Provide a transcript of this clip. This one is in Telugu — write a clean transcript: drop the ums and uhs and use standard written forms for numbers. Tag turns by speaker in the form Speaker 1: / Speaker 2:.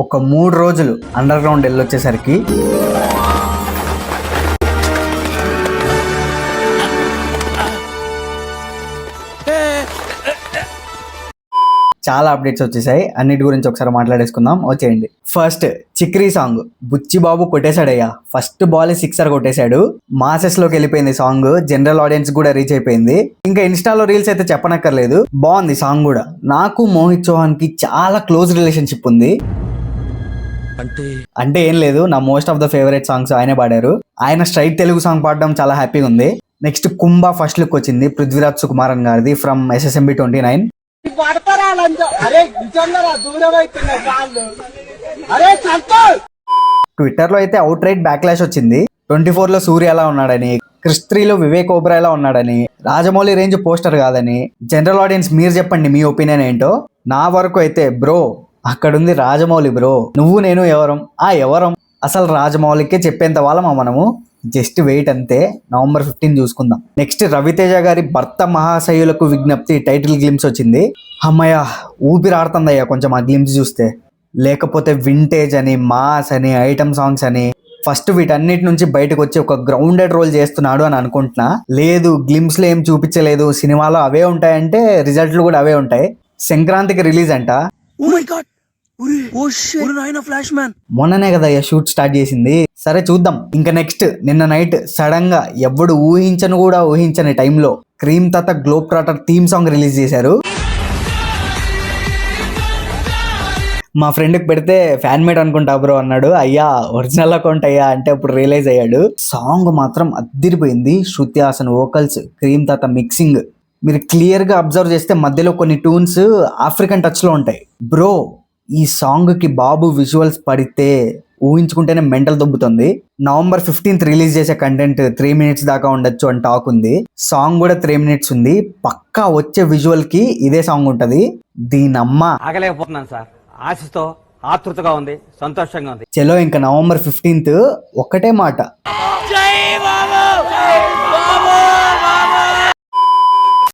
Speaker 1: ఒక 3 రోజులు అండర్ గ్రౌండ్ వెళ్ళొచ్చేసరికి చాలా అప్డేట్స్ వచ్చేసాయి. అన్నిటి గురించి ఒకసారి మాట్లాడేసుకుందాం, వచ్చేయండి. ఫస్ట్ చిక్రీ సాంగ్, బుచ్చిబాబు కొట్టేశాడయ్యా. ఫస్ట్ బాల్ 6 కొట్టేశాడు. మాసెస్ లోకి వెళ్ళిపోయింది సాంగ్, జనరల్ ఆడియన్స్ కూడా రీచ్ అయిపోయింది. ఇంకా ఇన్స్టాలో రీల్స్ అయితే చెప్పనక్కర్లేదు, బాగుంది సాంగ్ కూడా. నాకు మోహిత్ చౌహాన్ కి చాలా క్లోజ్ రిలేషన్షిప్ ఉంది. అంటే ఏం లేదు, నా most of the favourite songs ఆయనే పాడారు. ఆయన స్ట్రైట్ తెలుగు సాంగ్ పాడడం చాలా హ్యాపీగా ఉంది. నెక్స్ట్ కుంభా ఫస్ట్ లుక్ వచ్చింది, పృథ్వీరాజ్ సుకుమారన్ గారిది, ఫ్రమ్ SSMB 29. ట్విట్టర్ లో అయితే అవుట్ రైట్ బ్యాక్లాష్ వచ్చింది. 24 లో సూర్య ఎలా ఉన్నాడని, క్రిష్ 3 లో వివేక్ ఓబ్రా ఎలా ఉన్నాడని, రాజమౌళి రేంజ్ పోస్టర్ కాదని. జనరల్ ఆడియన్స్ మీరు చెప్పండి మీ ఒపీనియన్ ఏంటో. నా వరకు అయితే బ్రో అక్కడుంది రాజమౌళి బ్రో, నువ్వు నేను ఎవరం ఎవరం, అసలు రాజమౌళికే చెప్పేంత వాళ్ళమా మనము. జస్ట్ వెయిట్ అంతే, November 15 చూసుకుందాం. నెక్స్ట్ రవితేజ గారి భర్త మహాశయులకు విజ్ఞప్తి టైటిల్ గ్లిమ్స్ వచ్చింది. అమ్మయ్య ఊపిరి ఆడుతుందయ్యా కొంచెం ఆ గ్లిమ్స్ చూస్తే. లేకపోతే వింటేజ్ అని, మాస్ అని, ఐటమ్ సాంగ్స్ అని, ఫస్ట్ వీటన్నిటి నుంచి బయటకు వచ్చి ఒక గ్రౌండెడ్ రోల్ చేస్తున్నాడు అని అనుకుంటున్నా. లేదు గ్లిమ్స్ లో ఏం చూపించలేదు, సినిమాలో అవే ఉంటాయంటే రిజల్ట్లు కూడా అవే ఉంటాయి. సంక్రాంతికి రిలీజ్ అంట. మొన్ననే కదా షూట్ స్టార్ట్ చేసింది. సరే చూద్దాం. ఇంకా నెక్స్ట్ నిన్న నైట్ సడన్ గా ఎవడు ఊహించని టైంలో క్రీమ్ తాత globe trotter theme song release చేశారు. మా ఫ్రెండ్కి పెడితే ఫ్యాన్ మేడ్ అనుకుంటా బ్రో అన్నాడు. అయ్యా ఒరిజినల్ అకౌంట్ అయ్యా అంటే అప్పుడు రియలైజ్ అయ్యాడు. సాంగ్ మాత్రం అద్దిరిపోయింది. శృతి హాసన్ వోకల్స్, క్రీమ్ తాత మిక్సింగ్. మీరు క్లియర్ గా అబ్జర్వ్ చేస్తే మధ్యలో కొన్ని ట్యూన్స్ ఆఫ్రికన్ టచ్ లో ఉంటాయి. బ్రో ఈ సాంగ్ కి బాబు విజువల్స్ పడితే ఊహించుకుంటేనే మెంటల్ దొబ్బుతుంది. November 15 రిలీజ్ చేసే కంటెంట్ 3 minutes దాకా ఉండొచ్చు అని టాక్ ఉంది. సాంగ్ కూడా 3 minutes ఉంది. పక్కా వచ్చే విజువల్ కి ఇదే సాంగ్ ఉంటది. దీనమ్మ
Speaker 2: ఆగలేకపోతున్నాను సార్, ఆశతో ఆతృతగా ఉంది, సంతోషంగా ఉంది.
Speaker 1: చలో ఇంకా November 15 ఒక్కటే మాట,